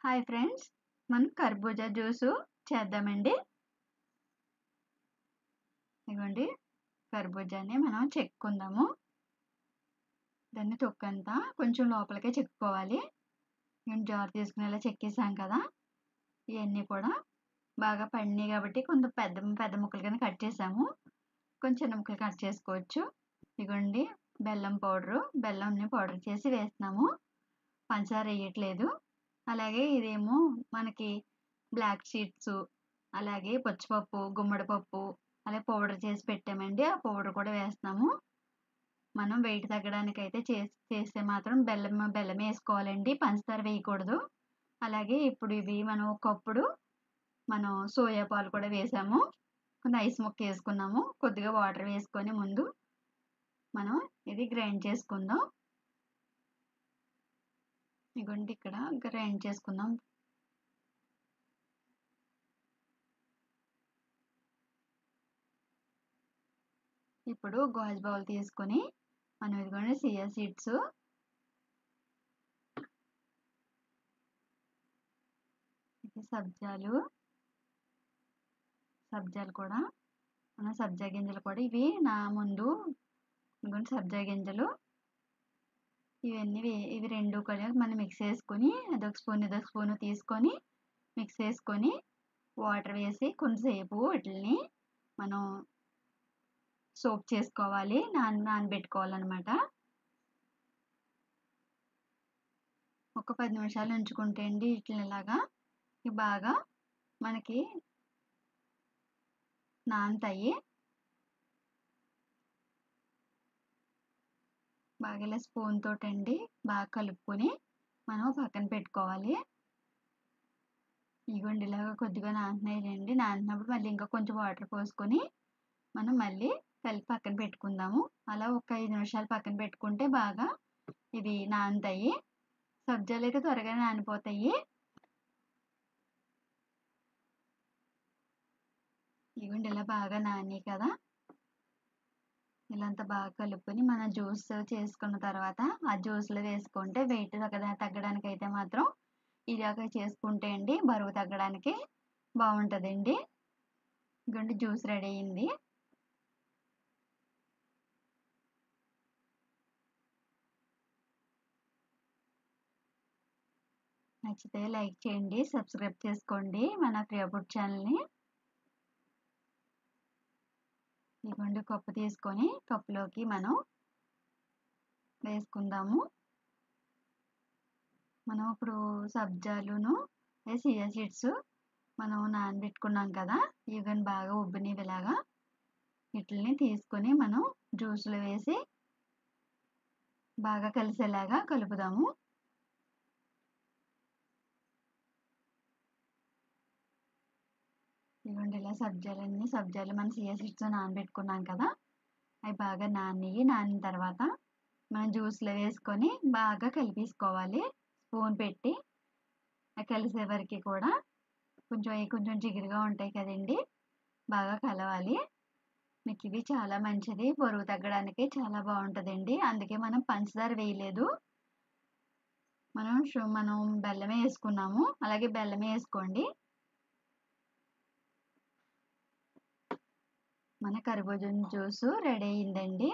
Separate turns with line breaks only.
Hi friends, మనం కర్బూజా juice చేద్దామండి. ఇదిగోండి, కర్బూజాని మనం చెక్కుందాము. దాన్ని తొక్కంతా కొంచెం లోపలికే చెక్కుకోవాలి. నేను జార్ తీసుకునేలా చెక్కేసాం కదా, ఇవన్నీ కూడా బాగా పండినాయి కాబట్టి కొంచెం పెద్ద పెద్ద ముక్కలు కింద కట్ చేసాము. కొంచెం చిన్న ముక్కలు కట్ చేసుకోవచ్చు. ఇదిగోండి, బెల్లం బెల్లంని పౌడర్ చేసి వేస్తున్నాము. పంచదార వేయట్లేదు. అలాగే ఇదేమో మనకి బ్లాక్ సీడ్స్, అలాగే పచ్చిపప్పు, గుమ్మడి పప్పు అలాగే పౌడర్ చేసి పెట్టామండి. ఆ పౌడర్ కూడా వేస్తున్నాము. మనం వెయిట్ తగ్గడానికి అయితే చేస్తే మాత్రం బెల్లమే వేసుకోవాలండి, పంచదార వేయకూడదు. అలాగే ఇప్పుడు ఇవి మనం ఒకప్పుడు మనం సోయా పాలు కూడా వేసాము. కొన్ని ఐస్ ముక్క వేసుకున్నాము. కొద్దిగా వాటర్ వేసుకొని ముందు మనం ఇది గ్రైండ్ చేసుకుందాం. ఇదిగోండి, ఇక్కడ గ్రైండ్ చేసుకుందాం. ఇప్పుడు గాజు బౌల్ తీసుకొని మనం ఇదిగోండి చియా సీడ్స్, ఇది సబ్జాలు కూడా మన సబ్జా గింజలు కూడా ఇవి నా ముందు ఇదిగోండి సబ్జా గింజలు ఇవి రెండు కూడా మనం మిక్స్ చేసుకొని అదొక స్పూన్ తీసుకొని మిక్స్ చేసుకొని వాటర్ వేసి కొంతసేపు వీటిని మనం సోక్ చేసుకోవాలి, నానబెట్టుకోవాలన్నమాట. ఒక 10 నిమిషాలు ఉంచుకుంటే అండి వీటిని ఇలాగా బాగా మనకి నానతాయి. బాగా ఇలా స్పూన్ తోటండి బాగా కలుపుకొని మనం పక్కన పెట్టుకోవాలి. ఇదిగోండి, ఇలాగా కొద్దిగా నానినాయండి. నానినప్పుడు మళ్ళీ ఇంకా కొంచెం వాటర్ పోసుకొని మనం మళ్ళీ కలిపి పక్కన పెట్టుకుందాము. అలా ఒక 5 నిమిషాలు పక్కన పెట్టుకుంటే బాగా ఇవి నానుతాయి. సబ్జాలు అయితే త్వరగా నానిపోతాయి. ఇదిగోండి, ఇలా బాగా నాని కదా, ఇలా అంతా బాగా కలుపుకొని మనం జ్యూస్ చేసుకున్న తర్వాత ఆ జ్యూస్లో వేసుకుంటే వెయిట్ తగ్గడానికి అయితే మాత్రం ఇలాగ చేసుకుంటే అండి బరువు తగ్గడానికి బాగుంటుందండి. ఇదిగోండి, జ్యూస్ రెడీ అయింది. నచ్చితే లైక్ చేయండి, సబ్స్క్రైబ్ చేసుకోండి మన ప్రియా ఫుడ్ ఛానల్ని. ఇదిగోండి, కప్పు తీసుకొని కప్పులోకి మనం వేసుకుందాము. మనం ఇప్పుడు సబ్జాలును చియా సీడ్స్ మనం నానబెట్టుకున్నాం కదా, ఇవి బాగా ఉబ్బినవి ఇలాగా వీటిని తీసుకొని మనం జ్యూస్లో వేసి బాగా కలిసేలాగా కలుపుదాము. ఇదిగోండి, ఇలా సబ్జాలు మన చియా సీడ్స్ నానబెట్టుకున్నాం కదా, అవి బాగా నానిన తర్వాత మనం జ్యూస్లో వేసుకొని బాగా కలిపేసుకోవాలి. స్పూన్ పెట్టి కలిసే వరకు కూడా కొంచెం జిగురుగా ఉంటాయి కదండి, బాగా కలవాలి. మీకు ఇవి చాలా మంచిది, బరువు తగ్గడానికి చాలా బాగుంటుందండి. అందుకే మనం పంచదార వేయలేదు, మనం బెల్లమే వేసుకున్నాము. అలాగే బెల్లమే వేసుకోండి. మన కర్బూజా జ్యూస్ రెడీ అయిందండి.